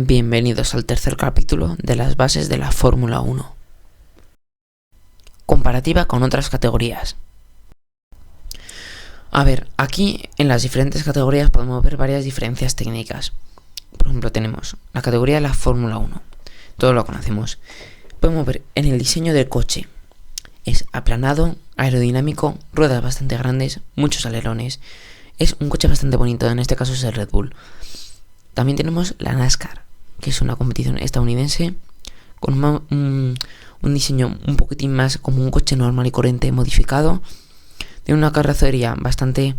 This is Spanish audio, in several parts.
Bienvenidos al tercer capítulo de las bases de la Fórmula 1. Comparativa con otras categorías. A ver, aquí en las diferentes categorías podemos ver varias diferencias técnicas. Por ejemplo, tenemos la categoría de la Fórmula 1. Todos lo conocemos. Podemos ver en el diseño del coche. Es aplanado, aerodinámico, ruedas bastante grandes, muchos alerones. Es un coche bastante bonito, en este caso es el Red Bull. También tenemos la NASCAR, que es una competición estadounidense con un diseño un poquitín más como un coche normal y corriente modificado. Tiene una carrocería bastante...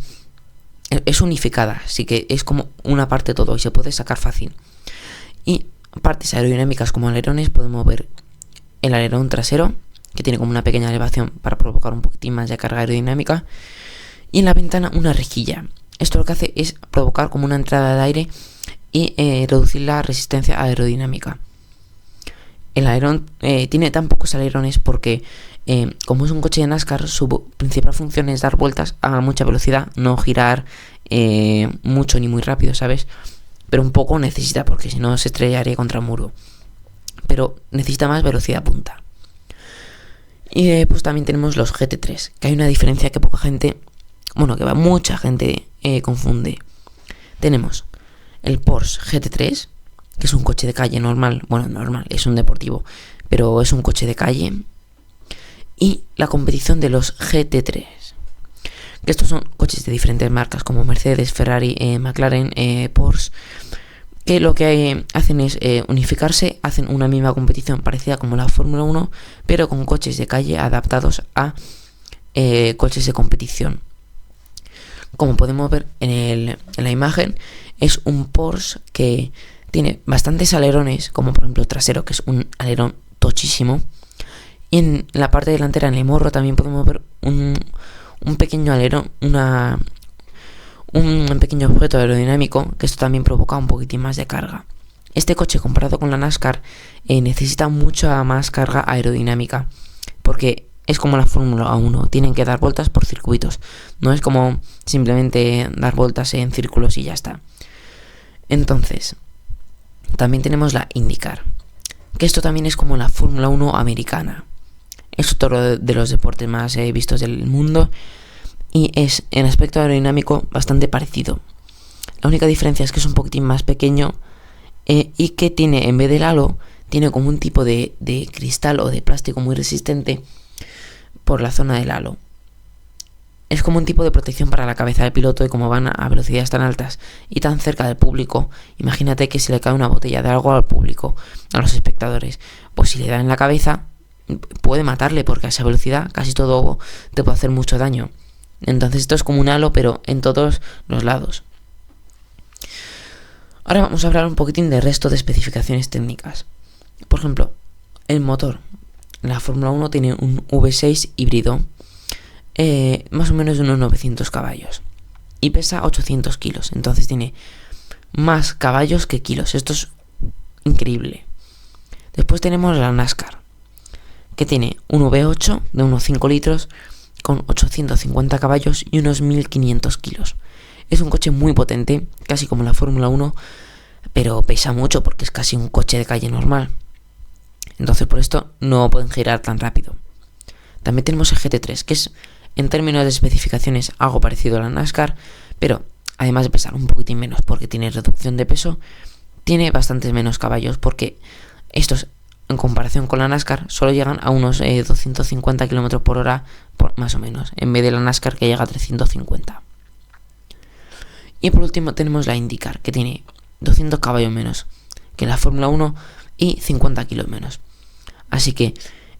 es unificada, así que es como una parte de todo y se puede sacar fácil. Y partes aerodinámicas como alerones, podemos ver el alerón trasero, que tiene como una pequeña elevación para provocar un poquitín más de carga aerodinámica. Y en la ventana una rejilla. Esto lo que hace es provocar como una entrada de aire y reducir la resistencia aerodinámica. El alerón tiene tan pocos alerones porque como es un coche de NASCAR, su principal función es dar vueltas a mucha velocidad, no girar mucho ni muy rápido, ¿sabes? Pero un poco necesita, porque si no se estrellaría contra el muro. Pero necesita más velocidad punta. Y pues también tenemos los GT3, que hay una diferencia que poca gente, que mucha gente confunde. Tenemos el Porsche GT3, que es un coche de calle normal, es un deportivo, pero es un coche de calle. Y la competición de los GT3, que estos son coches de diferentes marcas como Mercedes, Ferrari, McLaren, Porsche, que lo que hacen es unificarse, hacen una misma competición parecida como la Fórmula 1, pero con coches de calle adaptados a coches de competición. Como podemos ver en la imagen, es un Porsche que tiene bastantes alerones, como por ejemplo el trasero, que es un alerón tochísimo. Y en la parte delantera, en el morro, también podemos ver un pequeño alerón, un pequeño objeto aerodinámico, que esto también provoca un poquitín más de carga. Este coche, comparado con la NASCAR, necesita mucha más carga aerodinámica, porque es como la Fórmula 1, tienen que dar vueltas por circuitos. No es como simplemente dar vueltas en círculos y ya está. Entonces, también tenemos la IndyCar, que esto también es como la Fórmula 1 americana. Es otro de los deportes más vistos del mundo y es en aspecto aerodinámico bastante parecido. La única diferencia es que es un poquitín más pequeño y que tiene, en vez del halo, tiene como un tipo de cristal o de plástico muy resistente por la zona del halo. Es como un tipo de protección para la cabeza del piloto, y como van a velocidades tan altas y tan cerca del público, imagínate que si le cae una botella de algo al público, a los espectadores, pues si le da en la cabeza puede matarle, porque a esa velocidad casi todo te puede hacer mucho daño. Entonces esto es como un halo, pero en todos los lados. Ahora vamos a hablar un poquitín del resto de especificaciones técnicas. Por ejemplo, el motor. La Fórmula 1 tiene un V6 híbrido, más o menos de unos 900 caballos, y pesa 800 kilos, entonces tiene más caballos que kilos. Esto es increíble. Después tenemos la NASCAR, que tiene un V8 de unos 5 litros con 850 caballos y unos 1500 kilos. Es un coche muy potente, casi como la Fórmula 1, pero pesa mucho porque es casi un coche de calle normal. Entonces por esto no pueden girar tan rápido. También tenemos el GT3, que es en términos de especificaciones algo parecido a la NASCAR, pero además de pesar un poquitín menos porque tiene reducción de peso, tiene bastantes menos caballos, porque estos, en comparación con la NASCAR, solo llegan a unos 250 km por hora, más o menos, en vez de la NASCAR, que llega a 350. Y por último tenemos la IndyCar, que tiene 200 caballos menos que la Fórmula 1 y 50 kilos menos. Así que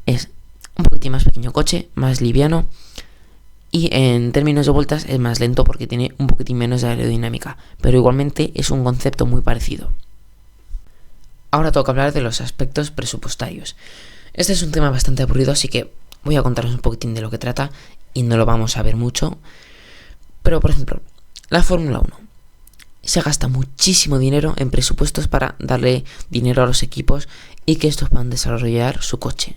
es un poquitín más pequeño coche, más liviano, y en términos de vueltas es más lento porque tiene un poquitín menos de aerodinámica, pero igualmente es un concepto muy parecido. Ahora toca hablar de los aspectos presupuestarios. Este es un tema bastante aburrido, así que voy a contaros un poquitín de lo que trata y no lo vamos a ver mucho. Pero por ejemplo, la Fórmula 1 se gasta muchísimo dinero en presupuestos para darle dinero a los equipos y que estos puedan desarrollar su coche.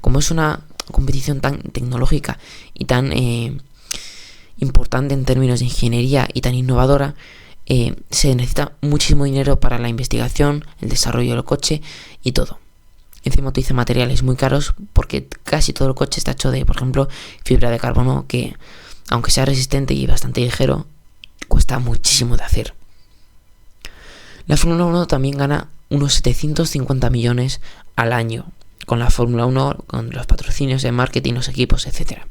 Como es una competición tan tecnológica y tan importante en términos de ingeniería y tan innovadora, se necesita muchísimo dinero para la investigación, el desarrollo del coche y todo. Encima utiliza materiales muy caros porque casi todo el coche está hecho de, por ejemplo, fibra de carbono, que aunque sea resistente y bastante ligero, cuesta muchísimo de hacer. La Fórmula 1 también gana unos 750 millones al año con la Fórmula 1, con los patrocinios de marketing, los equipos, etc.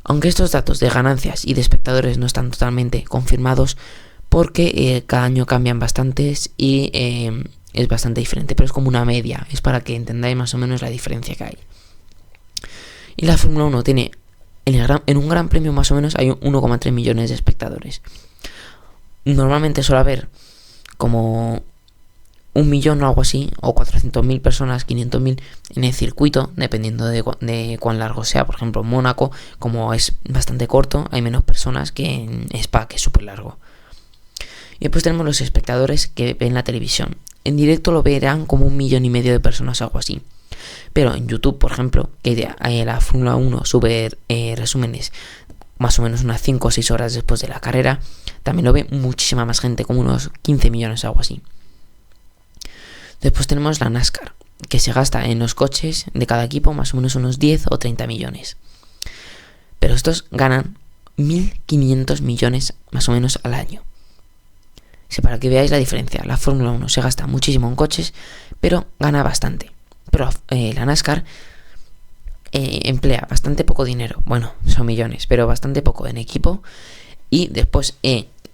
Aunque estos datos de ganancias y de espectadores no están totalmente confirmados porque cada año cambian bastantes y es bastante diferente, pero es como una media, es para que entendáis más o menos la diferencia que hay. Y la Fórmula 1 tiene, en un gran premio más o menos hay 1,3 millones de espectadores. Normalmente suele haber como 1 millón o algo así, o 400.000 personas, 500.000 en el circuito, dependiendo de cuán largo sea. Por ejemplo, en Mónaco, como es bastante corto, hay menos personas que en Spa, que es súper largo. Y después tenemos los espectadores que ven la televisión. En directo lo verán como 1,5 millones de personas, algo así. Pero en YouTube, por ejemplo, que la Fórmula 1 sube resúmenes más o menos unas 5 o 6 horas después de la carrera, también lo ve muchísima más gente, como unos 15 millones, algo así. Después tenemos la NASCAR, que se gasta en los coches de cada equipo más o menos unos 10 o 30 millones. Pero estos ganan 1.500 millones más o menos al año. Para que veáis la diferencia, la Fórmula 1 se gasta muchísimo en coches, pero gana bastante. Pero la NASCAR emplea bastante poco dinero, bueno, son millones, pero bastante poco en equipo, y después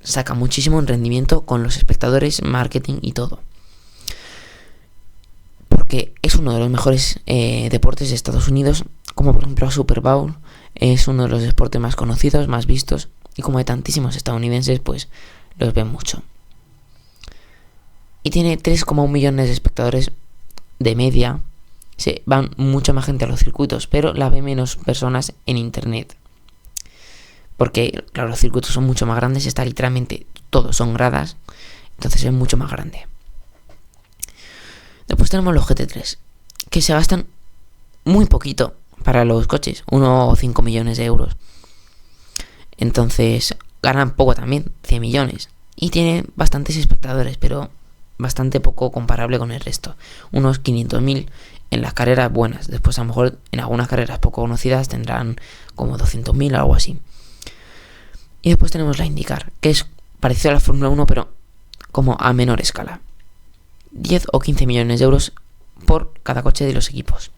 saca muchísimo en rendimiento con los espectadores, marketing y todo. Porque es uno de los mejores deportes de Estados Unidos, como por ejemplo la Super Bowl, es uno de los deportes más conocidos, más vistos, y como hay tantísimos estadounidenses, pues los ven mucho. Y tiene 3,1 millones de espectadores de media. Se van mucha más gente a los circuitos, pero la ve menos personas en internet. Porque, claro, los circuitos son mucho más grandes, está literalmente todo, son gradas, entonces es mucho más grande. Después tenemos los GT3, que se gastan muy poquito para los coches, 1 o 5 millones de euros. Entonces ganan poco también, 100 millones. Y tienen bastantes espectadores, pero bastante poco comparable con el resto. Unos 500.000 en las carreras buenas. Después a lo mejor en algunas carreras poco conocidas tendrán como 200.000 o algo así. Y después tenemos la IndyCar, que es parecido a la Fórmula 1, pero como a menor escala. 10 o 15 millones de euros por cada coche de los equipos.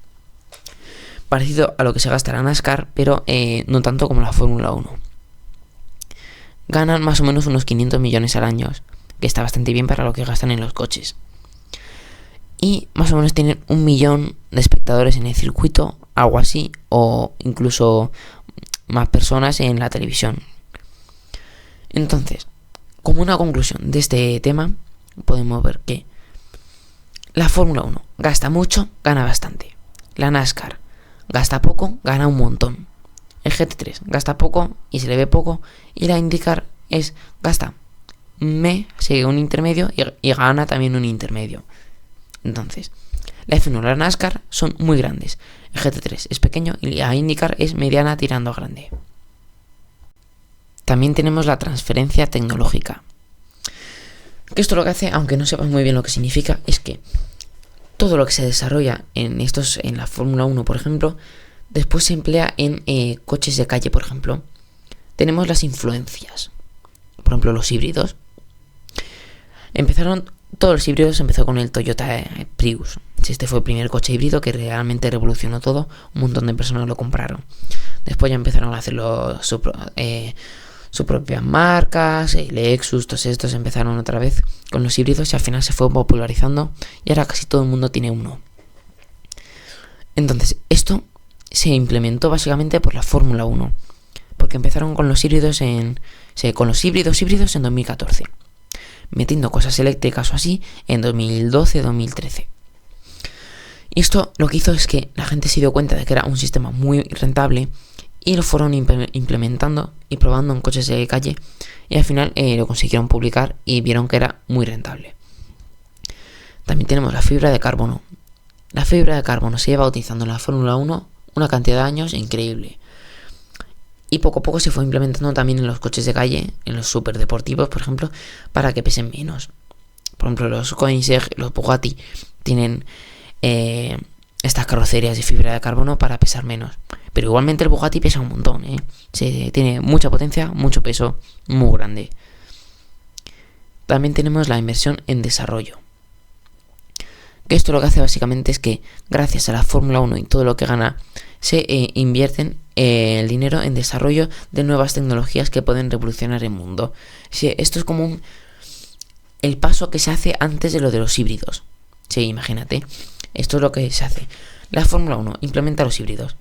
Parecido a lo que se gasta la NASCAR, pero no tanto como la Fórmula 1. Ganan más o menos unos 500 millones al año, que está bastante bien para lo que gastan en los coches. Y más o menos tienen 1 millón de espectadores en el circuito, algo así, o incluso más personas en la televisión. Entonces, como una conclusión de este tema, podemos ver que la Fórmula 1 gasta mucho, gana bastante. La NASCAR gasta poco, gana un montón. El GT3 gasta poco y se le ve poco. Y la IndyCar gasta sigue un intermedio y gana también un intermedio. Entonces, la F1 y la NASCAR son muy grandes. El GT3 es pequeño y la IndyCar es mediana tirando a grande. También tenemos la transferencia tecnológica. Que esto lo que hace, aunque no sepas muy bien lo que significa, es que todo lo que se desarrolla en la Fórmula 1, por ejemplo, después se emplea en coches de calle, por ejemplo. Tenemos las influencias. Por ejemplo, los híbridos. Todos los híbridos empezó con el Toyota Prius. Este fue el primer coche híbrido que realmente revolucionó todo. Un montón de personas lo compraron. Después ya empezaron a hacerlo sus propias marcas, Lexus, todos estos empezaron otra vez con los híbridos y al final se fue popularizando y ahora casi todo el mundo tiene uno. Entonces, esto se implementó básicamente por la Fórmula 1, porque empezaron con los híbridos en 2014, metiendo cosas eléctricas o así en 2012-2013. Y esto lo que hizo es que la gente se dio cuenta de que era un sistema muy rentable y lo fueron implementando y probando en coches de calle y al final lo consiguieron publicar y vieron que era muy rentable. También tenemos la fibra de carbono. La fibra de carbono se lleva utilizando en la Fórmula 1 una cantidad de años increíble. Y poco a poco se fue implementando también en los coches de calle, en los superdeportivos, por ejemplo, para que pesen menos. Por ejemplo, los Koenigsegg, los Bugatti tienen estas carrocerías de fibra de carbono para pesar menos. Pero igualmente el Bugatti pesa un montón, tiene mucha potencia, mucho peso, muy grande. También tenemos la inversión en desarrollo. Que esto lo que hace básicamente es que gracias a la Fórmula 1 y todo lo que gana, se invierten el dinero en desarrollo de nuevas tecnologías que pueden revolucionar el mundo. Sí, esto es como el paso que se hace antes de lo de los híbridos. Sí, imagínate. Esto es lo que se hace. La Fórmula 1 implementa los híbridos.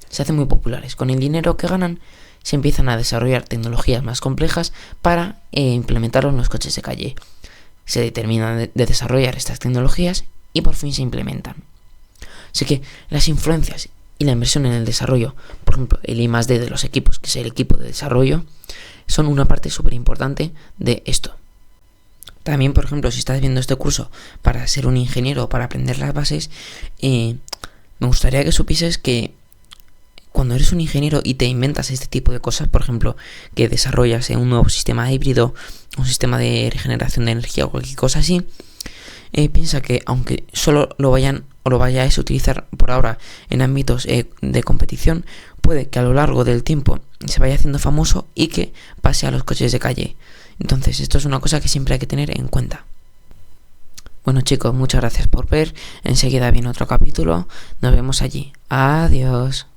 Se hacen muy populares. Con el dinero que ganan, se empiezan a desarrollar tecnologías más complejas para implementarlo en los coches de calle. Se determinan de desarrollar estas tecnologías y por fin se implementan. Así que las influencias y la inversión en el desarrollo, por ejemplo, el I+D de los equipos, que es el equipo de desarrollo, son una parte súper importante de esto. También, por ejemplo, si estás viendo este curso para ser un ingeniero o para aprender las bases, me gustaría que supieses que cuando eres un ingeniero y te inventas este tipo de cosas, por ejemplo, que desarrollas un nuevo sistema híbrido, un sistema de regeneración de energía o cualquier cosa así, piensa que aunque solo lo vayáis a utilizar por ahora en ámbitos de competición, puede que a lo largo del tiempo se vaya haciendo famoso y que pase a los coches de calle. Entonces esto es una cosa que siempre hay que tener en cuenta. Bueno chicos, muchas gracias por ver. Enseguida viene otro capítulo. Nos vemos allí. Adiós.